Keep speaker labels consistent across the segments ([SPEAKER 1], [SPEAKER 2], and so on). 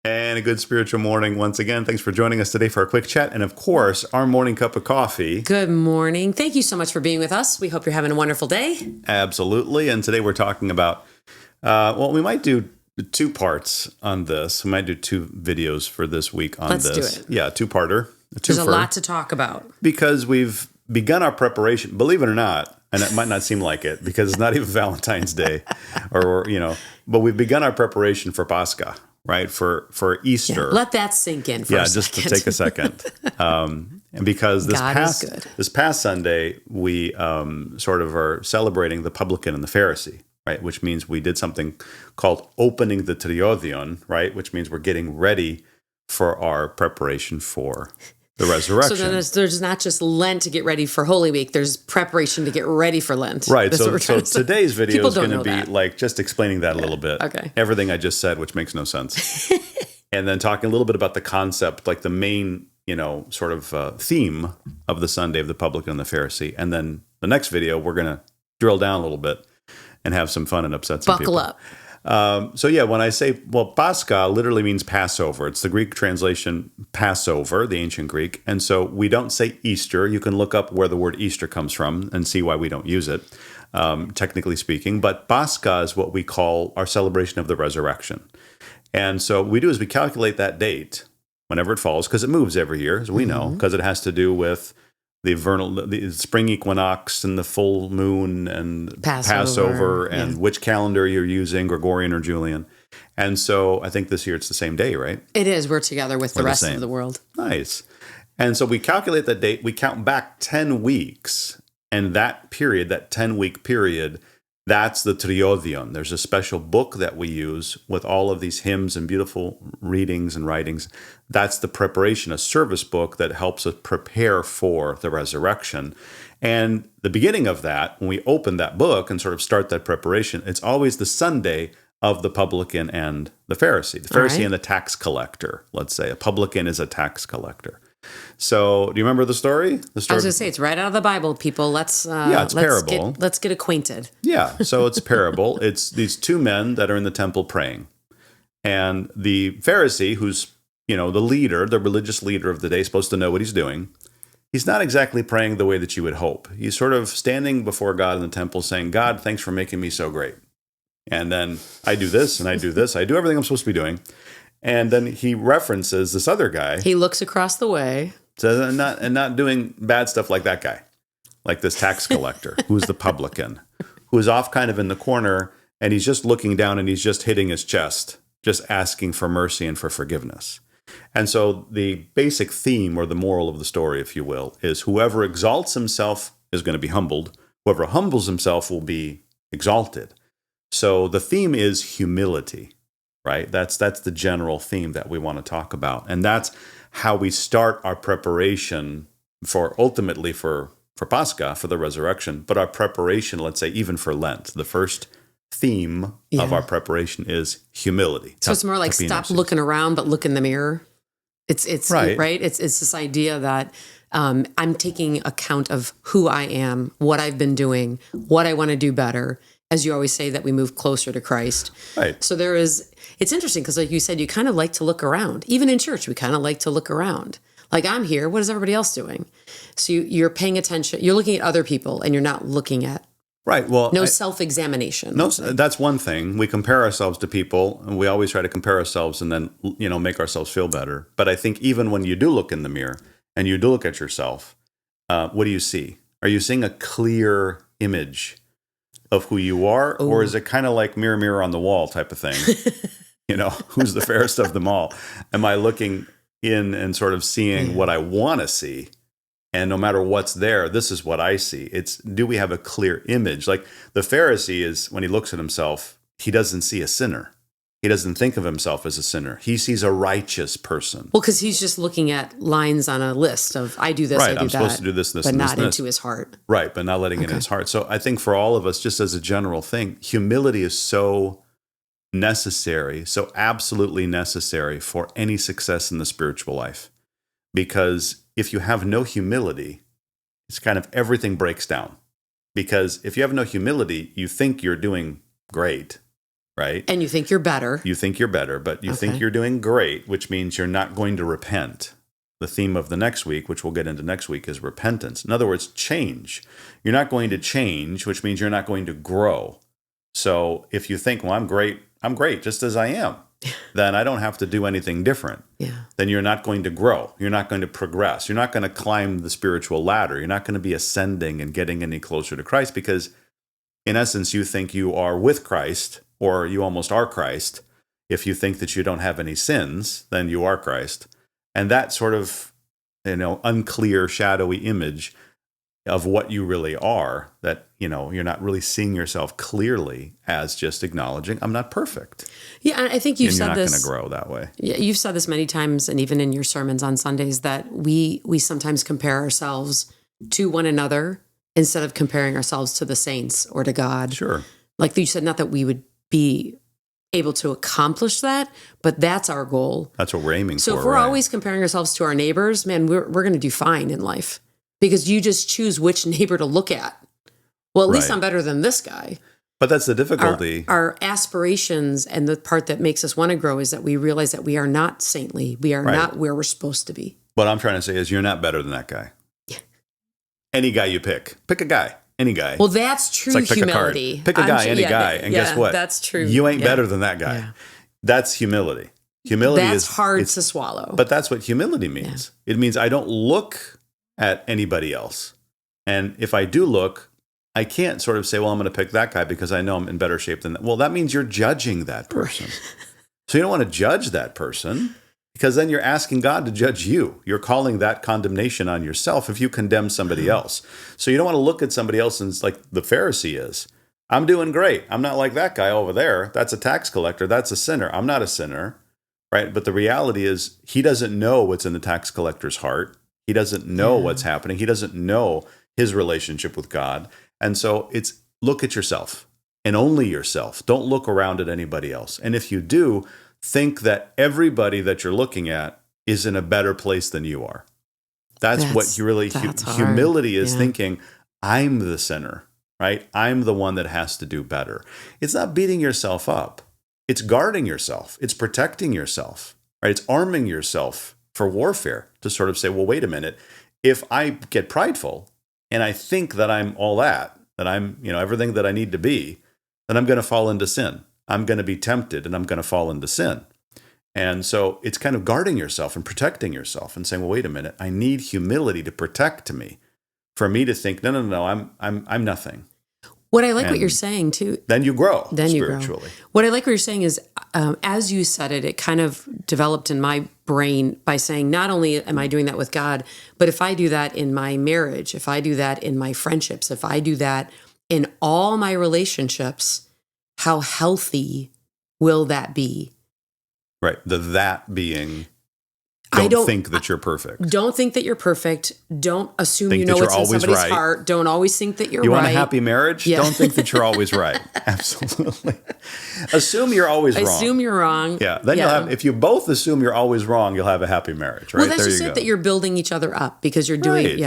[SPEAKER 1] And a good spiritual morning once again. Thanks for joining us today for a quick chat. And of course, our morning cup of coffee.
[SPEAKER 2] Good morning. Thank you so much for being with us. We hope you're having a wonderful day.
[SPEAKER 1] Absolutely. And today we're talking about, we might do two parts on this. We might do two videos for this week on
[SPEAKER 2] Let's
[SPEAKER 1] this.
[SPEAKER 2] do it.
[SPEAKER 1] Yeah, two-parter.
[SPEAKER 2] There's a lot to talk about.
[SPEAKER 1] Because we've begun our preparation, believe it or not, and it might not seem like it because it's not even Valentine's Day but we've begun our preparation for Pascha. Right, for Easter.
[SPEAKER 2] Yeah, let that sink in for a second.
[SPEAKER 1] Just to take a second. And because this past Sunday, we sort of are celebrating the publican and the Pharisee, right? Which means we did something called opening the Triodion, right? Which means we're getting ready for our preparation for the resurrection.
[SPEAKER 2] So then there's not just Lent to get ready for Holy Week. There's preparation to get ready for Lent.
[SPEAKER 1] Right. So today's video is going to be like just explaining that a little bit.
[SPEAKER 2] Okay.
[SPEAKER 1] Everything I just said, which makes no sense. And then talking a little bit about the concept, like the main, sort of theme of the Sunday of the publican and the Pharisee. And then the next video, we're going to drill down a little bit and have some fun and upset some people.
[SPEAKER 2] Buckle up.
[SPEAKER 1] When I say, Pascha literally means Passover. It's the Greek translation Passover, the ancient Greek. And so we don't say Easter. You can look up where the word Easter comes from and see why we don't use it, technically speaking. But Pascha is what we call our celebration of the resurrection. And so what we do is we calculate that date whenever it falls, because it moves every year, as we know, because it has to do with the spring equinox and the full moon and Passover and which calendar you're using, Gregorian or Julian. And so I think this year it's the same day, right?
[SPEAKER 2] It is. We're together with the rest of the world.
[SPEAKER 1] Nice. And so we calculate that date. We count back 10 weeks. And that period, that 10-week period, that's the Triodion. There's a special book that we use with all of these hymns and beautiful readings and writings. That's the preparation, a service book that helps us prepare for the resurrection. And the beginning of that, when we open that book and sort of start that preparation, it's always the Sunday of the publican and the Pharisee. The Pharisee and the tax collector, let's say. A publican is a tax collector. So, do you remember the story?
[SPEAKER 2] I was going to say, it's right out of the Bible, people.
[SPEAKER 1] It's parable.
[SPEAKER 2] Let's get acquainted.
[SPEAKER 1] Yeah, so it's parable. It's these two men that are in the temple praying. And the Pharisee, who's, the leader, the religious leader of the day, supposed to know what he's doing, he's not exactly praying the way that you would hope. He's sort of standing before God in the temple saying, God, thanks for making me so great. And then I do this, and I do this. I do everything I'm supposed to be doing. And then he references this other guy.
[SPEAKER 2] He looks across the way.
[SPEAKER 1] So not doing bad stuff like that guy, like this tax collector, who's the publican, who is off kind of in the corner, and he's just looking down and he's just hitting his chest, just asking for mercy and for forgiveness. And so the basic theme, or the moral of the story, if you will, is whoever exalts himself is going to be humbled. Whoever humbles himself will be exalted. So the theme is humility. Right? That's the general theme that we want to talk about. And that's how we start our preparation ultimately for Pascha, for the resurrection, but our preparation, let's say, even for Lent. The first theme of our preparation is humility.
[SPEAKER 2] So it's more like stop looking around, but look in the mirror. It's right. It's this idea that I'm taking account of who I am, what I've been doing, what I want to do better. As you always say, that we move closer to Christ.
[SPEAKER 1] Right.
[SPEAKER 2] So it's interesting because like you said, you kind of like to look around. Even in church, we kind of like to look around. Like, I'm here, what is everybody else doing? So you're paying attention, you're looking at other people and you're not looking at self-examination.
[SPEAKER 1] No, that's one thing. We compare ourselves to people, and we always try to compare ourselves and then, make ourselves feel better. But I think even when you do look in the mirror and you do look at yourself, what do you see? Are you seeing a clear image of who you are? Ooh. Or is it kind of like mirror, mirror on the wall type of thing? Who's the fairest of them all? Am I looking in and sort of seeing what I want to see? And no matter what's there, this is what I see. Do we have a clear image? Like the Pharisee is, when he looks at himself, he doesn't see a sinner. He doesn't think of himself as a sinner. He sees a righteous person.
[SPEAKER 2] Well, because he's just looking at lines on a list of, I do this, I do that.
[SPEAKER 1] I'm supposed to do this,
[SPEAKER 2] but
[SPEAKER 1] and
[SPEAKER 2] not
[SPEAKER 1] this,
[SPEAKER 2] into his heart.
[SPEAKER 1] Right, but not letting it in his heart. So I think for all of us, just as a general thing, humility is so necessary, so absolutely necessary for any success in the spiritual life. Because if you have no humility, it's kind of everything breaks down. Because if you have no humility, you think you're doing great. right?
[SPEAKER 2] And you think you're better.
[SPEAKER 1] You think you're better, but you think you're doing great, which means you're not going to repent. The theme of the next week, which we'll get into next week, is repentance. In other words, change. You're not going to change, which means you're not going to grow. So if you think, well, I'm great just as I am, then I don't have to do anything different.
[SPEAKER 2] Yeah.
[SPEAKER 1] Then you're not going to grow. You're not going to progress. You're not going to climb the spiritual ladder. You're not going to be ascending and getting any closer to Christ because, in essence, you think you are with Christ, or you almost are Christ. If you think that you don't have any sins, then you are Christ. And that sort of, unclear, shadowy image of what you really are, that, you're not really seeing yourself clearly as just acknowledging, I'm not perfect.
[SPEAKER 2] Yeah, and I think you've said this.
[SPEAKER 1] You're not going to grow that way.
[SPEAKER 2] Yeah, you've said this many times, and even in your sermons on Sundays, that we sometimes compare ourselves to one another instead of comparing ourselves to the saints or to God.
[SPEAKER 1] Sure.
[SPEAKER 2] Like you said, not that we would be able to accomplish that, but that's our goal.
[SPEAKER 1] That's what we're aiming for.
[SPEAKER 2] So if we're always comparing ourselves to our neighbors, man, we're going to do fine in life because you just choose which neighbor to look at. Well, at least I'm better than this guy.
[SPEAKER 1] But that's the difficulty.
[SPEAKER 2] Our aspirations and the part that makes us want to grow is that we realize that we are not saintly. We are not where we're supposed to be.
[SPEAKER 1] What I'm trying to say is you're not better than that guy. Yeah. Any guy you pick a guy. Any guy.
[SPEAKER 2] Well, that's true
[SPEAKER 1] it's like
[SPEAKER 2] humility.
[SPEAKER 1] Pick a guy, any guy. And guess what?
[SPEAKER 2] That's true.
[SPEAKER 1] You ain't better than that guy. Yeah. That's humility. Humility
[SPEAKER 2] that's hard to swallow.
[SPEAKER 1] But that's what humility means. Yeah. It means I don't look at anybody else. And if I do look, I can't sort of say, well, I'm going to pick that guy because I know I'm in better shape than that. Well, that means you're judging that person. So you don't want to judge that person, because then you're asking God to judge you. You're calling that condemnation on yourself if you condemn somebody else. So you don't want to look at somebody else and, like the Pharisee is, I'm doing great. I'm not like that guy over there. That's a tax collector. That's a sinner. I'm not a sinner, right? But the reality is he doesn't know what's in the tax collector's heart. He doesn't know what's happening. He doesn't know his relationship with God. And so it's look at yourself and only yourself. Don't look around at anybody else. And if you do, think that everybody that you're looking at is in a better place than you are. That's what you really, humility is thinking, I'm the sinner, right? I'm the one that has to do better. It's not beating yourself up. It's guarding yourself. It's protecting yourself, right? It's arming yourself for warfare to sort of say, well, wait a minute. If I get prideful and I think that I'm all that I'm, everything that I need to be, then I'm going to fall into sin. I'm going to be tempted and I'm going to fall into sin. And so it's kind of guarding yourself and protecting yourself and saying, well, wait a minute, I need humility to protect me, for me to think, no, I'm nothing.
[SPEAKER 2] What I like what you're saying too.
[SPEAKER 1] Then you grow spiritually.
[SPEAKER 2] What I like what you're saying is, as you said it, it kind of developed in my brain by saying, not only am I doing that with God, but if I do that in my marriage, if I do that in my friendships, if I do that in all my relationships, how healthy will that be?
[SPEAKER 1] Right. That being, don't think that you're perfect.
[SPEAKER 2] Don't think that you're perfect. Don't assume you know what's in somebody's heart. Don't always think that you're right.
[SPEAKER 1] You want a happy marriage? Yeah. Don't think that you're always right. Absolutely. Assume you're always wrong.
[SPEAKER 2] Assume you're wrong.
[SPEAKER 1] Yeah. Then you'll have, if you both assume you're always wrong, you'll have a happy marriage, right?
[SPEAKER 2] Well, that's just it, that you're building each other up because you're doing,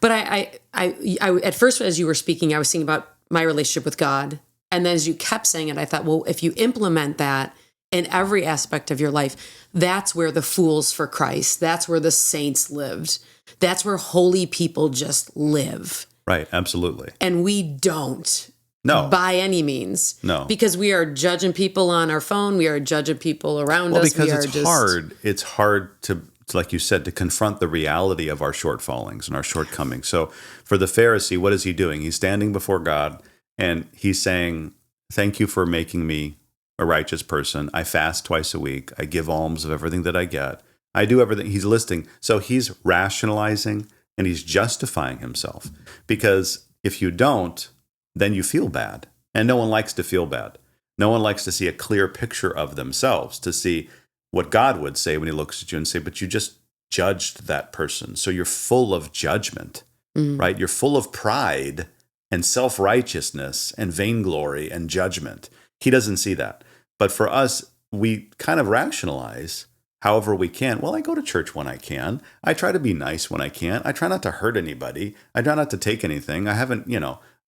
[SPEAKER 2] But I at first, as you were speaking, I was thinking about my relationship with God. And then as you kept saying it, I thought, well, if you implement that in every aspect of your life, that's where the fools for Christ, that's where the saints lived. That's where holy people just live.
[SPEAKER 1] Right, absolutely.
[SPEAKER 2] And we don't.
[SPEAKER 1] No.
[SPEAKER 2] By any means.
[SPEAKER 1] No.
[SPEAKER 2] Because we are judging people on our phone. We are judging people around us.
[SPEAKER 1] Well, because it's hard to, like you said, to confront the reality of our shortfallings and our shortcomings. So for the Pharisee, what is he doing? He's standing before God and he's saying, thank you for making me a righteous person. I fast twice a week. I give alms of everything that I get. I do everything. He's listing. So he's rationalizing and he's justifying himself. Because if you don't, then you feel bad. And no one likes to feel bad. No one likes to see a clear picture of themselves, to see what God would say when he looks at you and say, but you just judged that person. So you're full of judgment, right? You're full of pride and self-righteousness and vainglory and judgment. He doesn't see that. But for us, we kind of rationalize however we can. Well, I go to church when I can. I try to be nice when I can. I try not to hurt anybody. I try not to take anything. I haven't,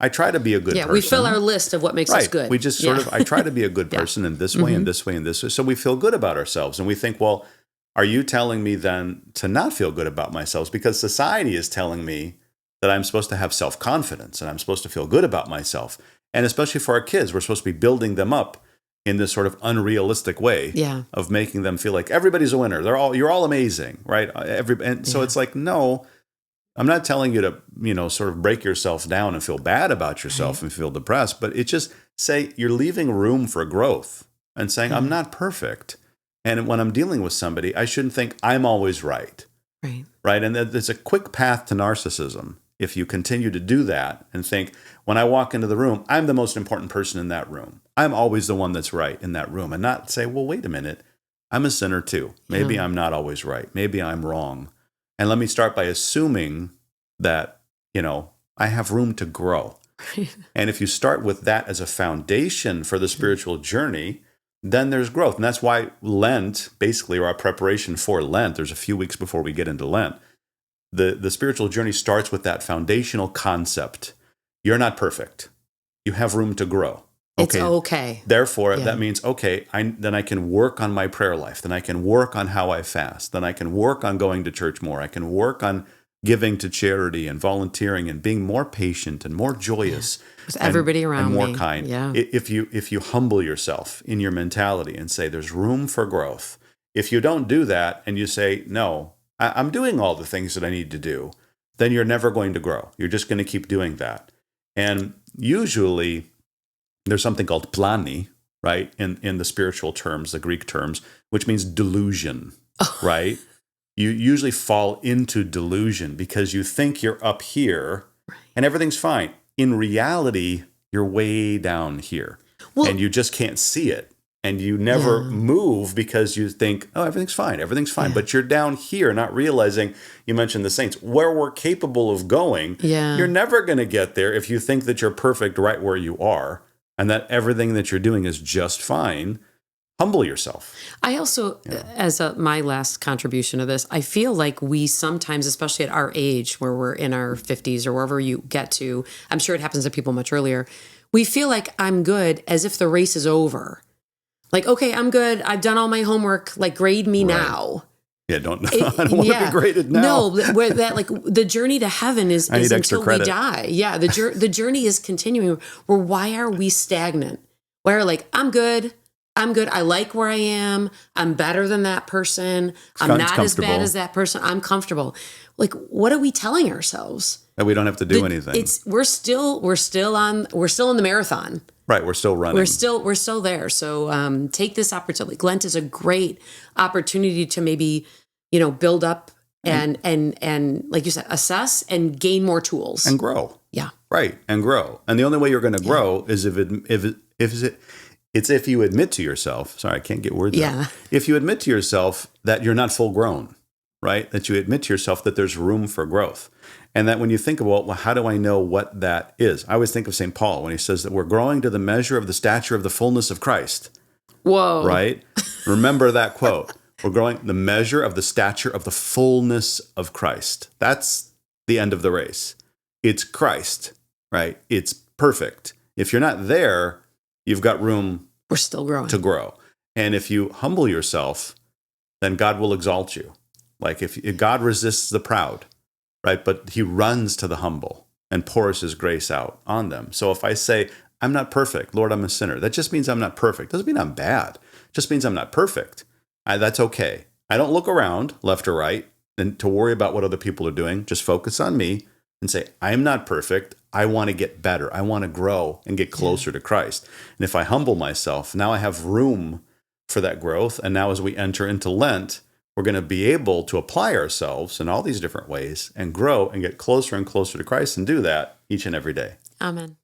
[SPEAKER 1] I try to be a good person.
[SPEAKER 2] We fill our list of what makes us good.
[SPEAKER 1] We just sort of, I try to be a good person in this way and this way and this way. So we feel good about ourselves. And we think, well, are you telling me then to not feel good about myself? Because society is telling me that I'm supposed to have self-confidence and I'm supposed to feel good about myself. And especially for our kids, we're supposed to be building them up in this sort of unrealistic way of making them feel like everybody's a winner. You're all amazing, right? So it's like, no, I'm not telling you to, sort of break yourself down and feel bad about yourself and feel depressed, but it just say you're leaving room for growth and saying, I'm not perfect. And when I'm dealing with somebody, I shouldn't think I'm always right. Right. And there's a quick path to narcissism if you continue to do that and think, when I walk into the room, I'm the most important person in that room. I'm always the one that's right in that room, and not say, well, wait a minute, I'm a sinner too. Maybe I'm not always right. Maybe I'm wrong. And let me start by assuming that, I have room to grow. And if you start with that as a foundation for the spiritual journey, then there's growth. And that's why Lent, basically, or our preparation for Lent, there's a few weeks before we get into Lent, the spiritual journey starts with that foundational concept. You're not perfect. You have room to grow.
[SPEAKER 2] It's okay.
[SPEAKER 1] Therefore, that means, then I can work on my prayer life. Then I can work on how I fast. Then I can work on going to church more. I can work on giving to charity and volunteering and being more patient and more joyous.
[SPEAKER 2] With everybody around
[SPEAKER 1] and more
[SPEAKER 2] me.
[SPEAKER 1] kind.
[SPEAKER 2] Yeah.
[SPEAKER 1] If you humble yourself in your mentality and say there's room for growth. If you don't do that and you say, no, I'm doing all the things that I need to do, then you're never going to grow. You're just going to keep doing that. And usually there's something called plani, right? In the spiritual terms, the Greek terms, which means delusion, right? You usually fall into delusion because you think you're up here and everything's fine. In reality, you're way down here and you just can't see it. And you never move because you think, oh, everything's fine. Yeah. But you're down here, not realizing, you mentioned the saints, where we're capable of going.
[SPEAKER 2] Yeah.
[SPEAKER 1] You're never going to get there if you think that you're perfect right where you are and that everything that you're doing is just fine. Humble yourself.
[SPEAKER 2] I also, as my last contribution to this, I feel like we sometimes, especially at our age, where we're in our 50s or wherever you get to, I'm sure it happens to people much earlier, we feel like I'm good as if the race is over. Like, okay, I'm good. I've done all my homework. Like, grade me now.
[SPEAKER 1] Yeah, I don't want to be graded now.
[SPEAKER 2] No, where that like the journey to heaven is until we die. Yeah, the journey is continuing. Where why are we stagnant? Where like I'm good. I like where I am. I'm better than that person. I'm not as bad as that person. I'm comfortable. Like, what are we telling ourselves?
[SPEAKER 1] That we don't have to do anything.
[SPEAKER 2] We're still in the marathon.
[SPEAKER 1] Right, we're still running.
[SPEAKER 2] We're still there. So take this opportunity. Lent is a great opportunity to maybe, build up and like you said, assess and gain more tools
[SPEAKER 1] and grow.
[SPEAKER 2] Yeah,
[SPEAKER 1] right, and grow. And the only way you're going to grow is if you admit to yourself. Sorry, I can't get words out. If you admit to yourself that you're not full grown, right? That you admit to yourself that there's room for growth. And that when you think about, well, how do I know what that is? I always think of St. Paul when he says that we're growing to the measure of the stature of the fullness of Christ.
[SPEAKER 2] Whoa.
[SPEAKER 1] Right? Remember that quote. We're growing the measure of the stature of the fullness of Christ. That's the end of the race. It's Christ, right? It's perfect. If you're not there, you've got room
[SPEAKER 2] We're still growing.
[SPEAKER 1] to grow. And if you humble yourself, then God will exalt you. Like if God resists the proud, right? But he runs to the humble and pours his grace out on them. So if I say, I'm not perfect, Lord, I'm a sinner, that just means I'm not perfect. Doesn't mean I'm bad. It just means I'm not perfect. That's okay. I don't look around left or right and to worry about what other people are doing. Just focus on me and say, I'm not perfect. I want to get better. I want to grow and get closer to Christ. And if I humble myself, now I have room for that growth. And now as we enter into Lent, we're going to be able to apply ourselves in all these different ways and grow and get closer and closer to Christ and do that each and every day.
[SPEAKER 2] Amen.